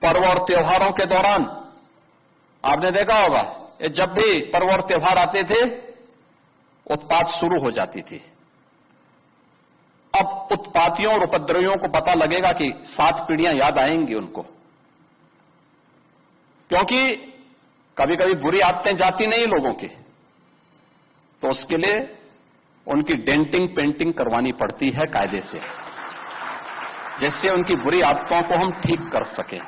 पर्व और त्योहारों के दौरान आपने देखा होगा, ये जब भी पर्व और त्योहार आते थे उत्पात शुरू हो जाती थी। अब उत्पातियों और उपद्रवियों को पता लगेगा कि 7 पीढ़ियां याद आएंगी उनको, क्योंकि कभी कभी बुरी आदतें जाती नहीं लोगों की, तो उसके लिए उनकी डेंटिंग पेंटिंग करवानी पड़ती है कायदे से, जिससे उनकी बुरी आदतों को हम ठीक कर सकें।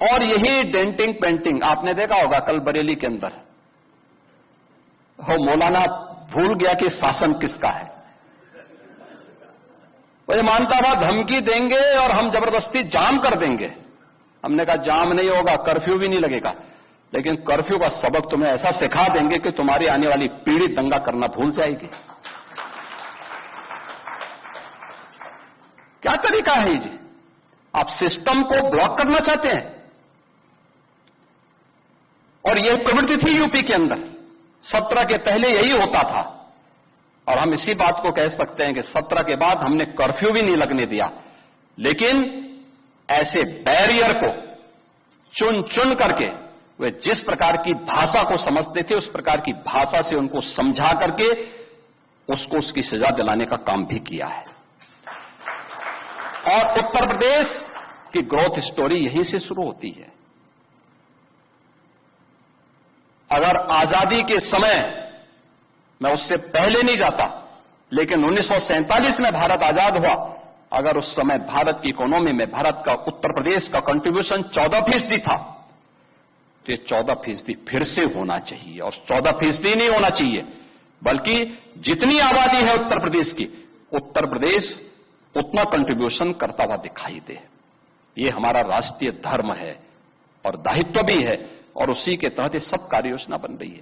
और यही डेंटिंग पेंटिंग आपने देखा होगा कल बरेली के अंदर, वो मौलाना भूल गया कि शासन किसका है। वो ये मानता था धमकी देंगे और हम जबरदस्ती जाम कर देंगे। हमने कहा जाम नहीं होगा, कर्फ्यू भी नहीं लगेगा, लेकिन कर्फ्यू का सबक तुम्हें ऐसा सिखा देंगे कि तुम्हारी आने वाली पीढ़ी दंगा करना भूल जाएगी। क्या तरीका है जी? आप सिस्टम को ब्लॉक करना चाहते हैं। और यह प्रवृत्ति थी यूपी के अंदर, 17 के पहले यही होता था। और हम इसी बात को कह सकते हैं कि 17 के बाद हमने कर्फ्यू भी नहीं लगने दिया, लेकिन ऐसे बैरियर को चुन चुन करके वे जिस प्रकार की भाषा को समझते थे उस प्रकार की भाषा से उनको समझा करके उसको उसकी सजा दिलाने का काम भी किया है। और उत्तर प्रदेश की ग्रोथ स्टोरी यहीं से शुरू होती है। अगर आजादी के समय, मैं उससे पहले नहीं जाता, लेकिन 1947 में भारत आजाद हुआ, अगर उस समय भारत की इकोनॉमी में भारत का, उत्तर प्रदेश का कंट्रीब्यूशन 14% था, तो ये 14% फिर से होना चाहिए। और 14% नहीं होना चाहिए, बल्कि जितनी आबादी है उत्तर प्रदेश की, उत्तर प्रदेश उतना कंट्रीब्यूशन करता हुआ दिखाई दे। ये हमारा राष्ट्रीय धर्म है और दायित्व भी है, और उसी के तहत ये सब कार्य योजना बन रही है।